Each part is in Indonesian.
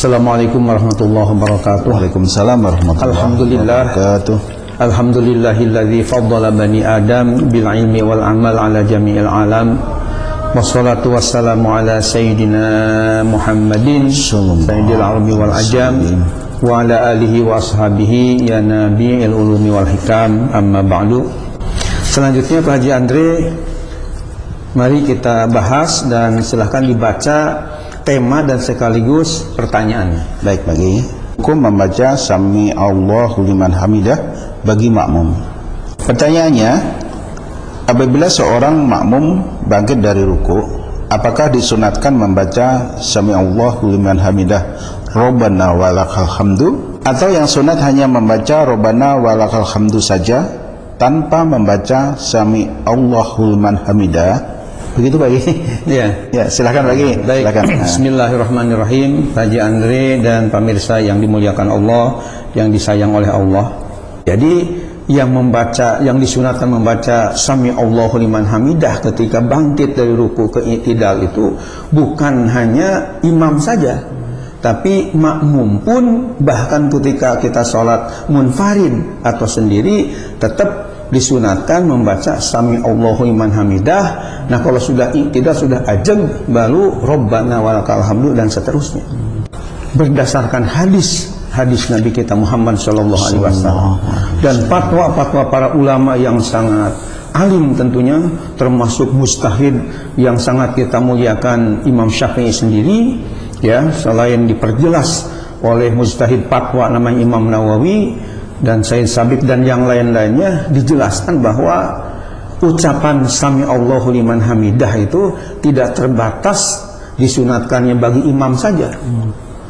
Assalamualaikum warahmatullahi wabarakatuh. Waalaikumsalam warahmatullahi wabarakatuh. Alhamdulillahilladzi faddala bani Adam bil ilmi wal amal ala jami'il alam. Wassalatu wassalamu ala sayyidina Muhammadin sayyidil arabi wal ajam wa ala alihi wa ashabihi ya nabi'il ulumi wal hikam, amma ba'du. Selanjutnya Pak Haji Andre, mari kita bahas dan silahkan dibaca tema dan sekaligus pertanyaannya. Baik, bagi hukum membaca Sami Allahu liman hamidah bagi makmum. Pertanyaannya, apabila seorang makmum bangkit dari ruku, apakah disunatkan membaca Sami Allahu liman hamidah Rabbana walakal hamdu, atau yang sunat hanya membaca Rabbana walakal hamdu saja tanpa membaca Sami Allahu liman hamidah? Begitu Pak. Ya, silakan lagi. Baik. Silakan. Bismillahirrahmanirrahim. Pak Haji Andre dan pemirsa yang dimuliakan Allah, yang disayang oleh Allah. Jadi yang disunatkan membaca Sami Allahu liman hamidah ketika bangkit dari ruku ke i'tidal itu bukan hanya imam saja, tapi makmum pun, bahkan ketika kita sholat munfarid atau sendiri tetap disunatkan membaca Sami Allahu liman hamidah. Nah, kalau sudah i'tidal, sudah ajeng, baru Rabbana walakal hamdu dan seterusnya. Berdasarkan hadis Nabi kita Muhammad sallallahu alaihi wasallam dan fatwa-fatwa para ulama yang sangat alim tentunya, termasuk mujtahid yang sangat kita muliakan Imam Syafi'i sendiri, ya, selain diperjelas oleh mujtahid fatwa namanya Imam Nawawi dan Said Sabit dan yang lain-lainnya, dijelaskan bahwa ucapan Sami Allahu liman hamidah itu tidak terbatas disunatkannya bagi imam saja,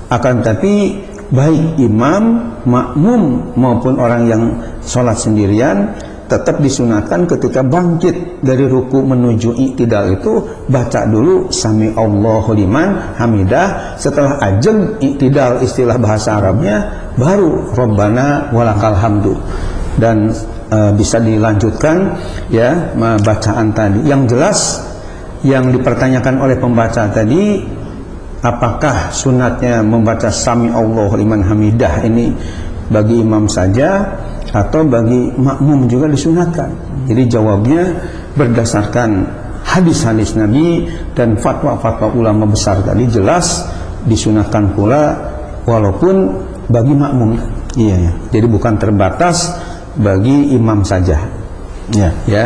akan tapi baik imam, makmum maupun orang yang sholat sendirian tetap disunatkan ketika bangkit dari ruku menuju i'tidal itu baca dulu Sami Allahu liman hamidah. Setelah ajeng i'tidal, istilah bahasa Arabnya, baru Rabbana walakal hamdu. Dan bisa dilanjutkan ya bacaan tadi. Yang jelas yang dipertanyakan oleh pembaca tadi, apakah sunatnya membaca Sami Allahu liman hamidah ini bagi imam saja atau bagi makmum juga disunatkan? Jadi jawabnya berdasarkan hadis-hadis Nabi dan fatwa-fatwa ulama besar tadi jelas disunatkan pula walaupun bagi makmum. Iya. Jadi bukan terbatas bagi imam saja. Iya. Ya.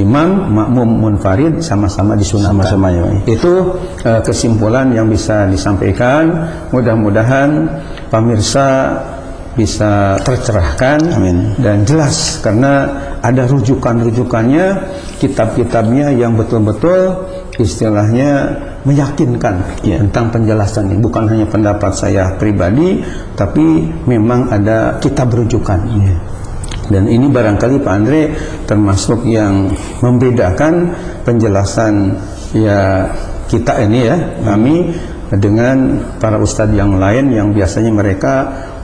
Imam, makmum, munfarid sama-sama disunatkan. Sama-sama, ya. Itu kesimpulan yang bisa disampaikan. Mudah-mudahan pemirsa bisa tercerahkan. Amin. Dan jelas, karena ada rujukan-rujukannya, kitab-kitabnya yang betul-betul istilahnya meyakinkan tentang penjelasan ini. Bukan hanya pendapat saya pribadi, tapi memang ada kitab rujukan. Dan ini barangkali Pak Andre termasuk yang membedakan penjelasan ya kita ini ya, kami dengan para ustadz yang lain yang biasanya mereka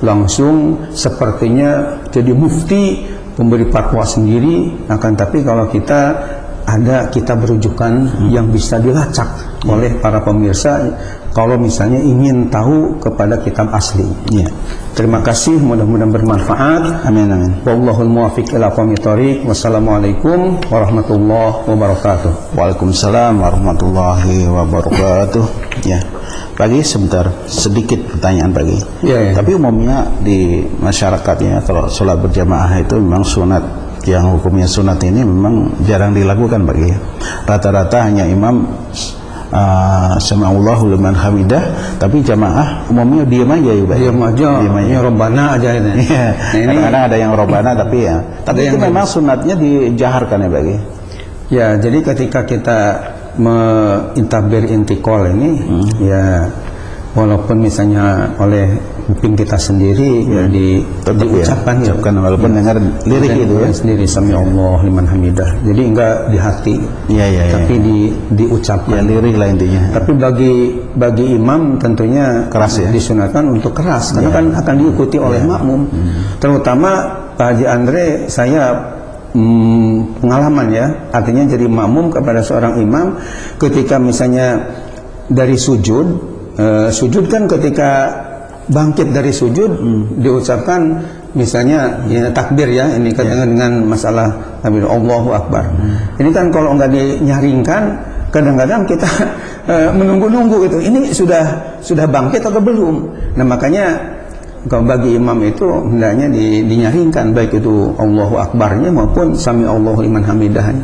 langsung sepertinya jadi mufti, memberi fatwa sendiri. Akan tapi kalau kita ada kitab rujukan yang bisa dilacak oleh para pemirsa kalau misalnya ingin tahu kepada kitab asli. Ya. Terima kasih, mudah-mudahan bermanfaat. Amin, amin. Wallahul muwaffiq ila aqwamit thoriq. Wassalamualaikum warahmatullahi wabarakatuh. Waalaikumsalam warahmatullahi wabarakatuh. Ya. Pagi sebentar, sedikit pertanyaan pagi. Ya. Tapi umumnya di masyarakatnya kalau sholat berjamaah itu memang sunat. Yang hukumnya sunat ini memang jarang dilakukan bagi. Rata-rata hanya imam Sami Allahu liman hamidah, tapi jamaah umumnya diam aja ya, Pak. Diam aja. Ya, Rabbana aja ini. Nah, kadang-kadang ada yang Rabbana tapi ya. Tapi itu memang sunatnya dijaharkan ya, Pak. Ya, jadi ketika kita mentabir intikal ini ya, walaupun misalnya oleh kuping kita sendiri ya diucapkan ya, walaupun dengar lirik itu ya sendiri Sami Allah liman hamidah. Jadi enggak di hati. Tapi diucapkan. Ya, lirik lah intinya. Tapi bagi imam tentunya keras ya. Disunatkan untuk keras karena kan akan diikuti oleh makmum. Terutama Pak Haji Andre, saya pengalaman ya, artinya jadi makmum kepada seorang imam ketika misalnya dari sujud kan ketika bangkit dari sujud diucapkan misalnya ya, takbir ya, ini katakan dengan masalah takbir Allahu Akbar. Ini kan kalau nggak dinyaringkan, kadang-kadang kita menunggu-nunggu itu. Ini sudah bangkit atau belum? Nah makanya kalau bagi imam itu hendaknya dinyaringkan, baik itu Allahu Akbarnya maupun Sami Allahu liman hamidahnya.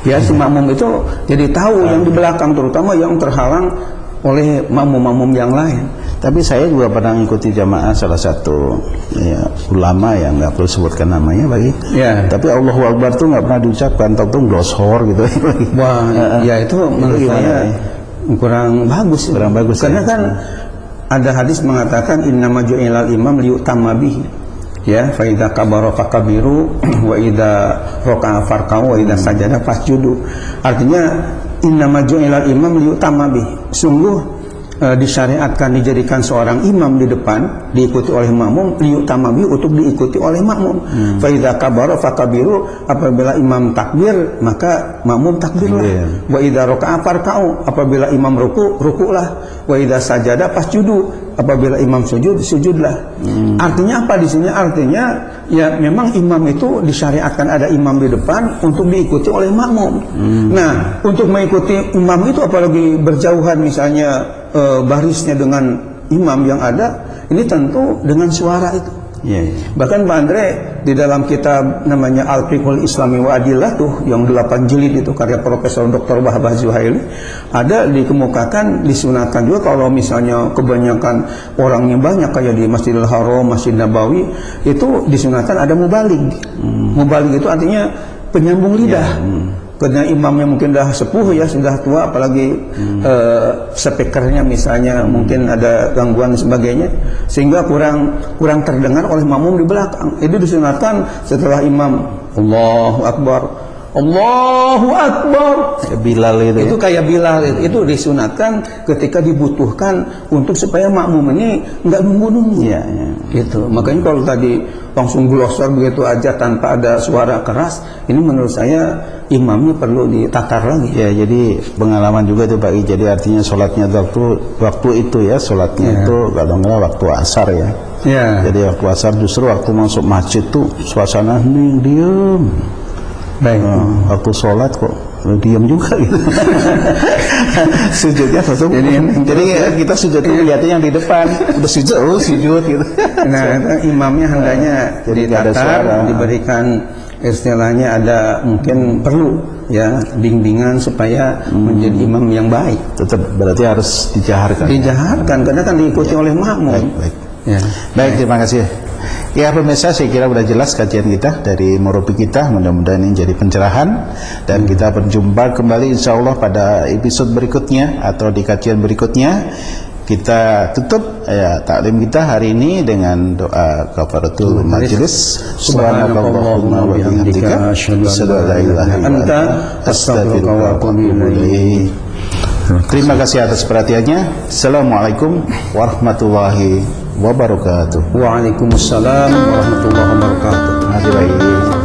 Ya si makmum itu jadi tahu yang di belakang, terutama yang terhalang oleh makmum-makmum yang lain. Tapi saya juga pernah mengikuti jamaah salah satu ya, ulama yang nggak perlu sebutkan namanya lagi. Ya. Tapi Allahu Akbar tuh nggak pernah diucapkan, tahu gloshor gitu. Wah, ya itu menurut saya kurang bagus. Kurang bagus. Karena kan ada hadis mengatakan innama ju'ilal imam liyutamma bihi. Ya, fa idza kabara fakabiru wa idza raka'a farka'u wa idza sajada fasjudu. Artinya innama ju'ilal imam liyutamma bihi. Sungguh disyariatkan dijadikan seorang imam di depan diikuti oleh makmum liyutamabi untuk diikuti oleh makmum. Fa idza kabara fakabiru, apabila imam takbir maka makmum takbirlah. Wa idza raka'a farka'u, apabila imam ruku'lah. Wa idza sajada fasjudu, apabila imam sujud sujudlah. Artinya apa di sini? Artinya ya memang imam itu disyariatkan ada imam di depan untuk diikuti oleh makmum. Nah, untuk mengikuti imam itu apalagi berjauhan misalnya barisnya dengan imam yang ada, ini tentu dengan suara itu. Bahkan Pak Andre di dalam kitab namanya Al-Fiqhul Islami wa Adillatuh yang 8 jilid itu karya Profesor Dr. Wahbah Zuhaili, ada dikemukakan disunatkan juga kalau misalnya kebanyakan orangnya banyak kayak di Masjidil Haram, Masjid Nabawi, itu disunatkan ada mubalig. Mubalig itu artinya penyambung lidah. Karena imamnya mungkin dah sepuh ya, sudah tua, apalagi speakernya misalnya mungkin ada gangguan dan sebagainya, sehingga kurang terdengar oleh makmum di belakang. Itu disunatkan setelah imam Allahu Akbar, Allahu Akbar, Bilal itu kayak Bilal itu disunatkan ketika dibutuhkan untuk supaya makmum ini nggak nunggu-nunggu. Gitu. Makanya kalau tadi langsung glosor begitu aja tanpa ada suara keras, ini menurut saya imamnya perlu ditakar lagi. Ya, jadi pengalaman juga itu Pak. Jadi artinya sholatnya waktu itu ya, sholatnya itu kadang-kadang waktu asar ya. Jadi waktu asar justru waktu masuk masjid tuh suasana hening, diem. Baik. Waktu sholat kok diam juga gitu. Sujudnya tutup. Jadi kita sujud tuh lihatnya yang di depan. Udah sujud gitu. Nah, imamnya hendaknya jadi ditatar, diberikan istilahnya ada mungkin perlu ya bimbingan supaya menjadi imam yang baik. Tetap berarti harus dijaharkan. Dijaharkan karena kan diikuti oleh makmum. Baik, terima kasih. Ya pemirsa, saya kira sudah jelas kajian kita dari Murabi kita. Mudah-mudahan ini jadi pencerahan, dan kita berjumpa kembali insya Allah pada episode berikutnya atau di kajian berikutnya. Kita tutup ya taklim kita hari ini dengan doa kafaratul majelis. Subhanakallahumma wa bihamdika asyhadu an la ilaha illa anta astaghfiruka wa atubu ilaik. Terima kasih atas perhatiannya. Assalamualaikum warahmatullahi wabarakatuh. Waalaikumsalam warahmatullahi wabarakatuh. Terima kasih.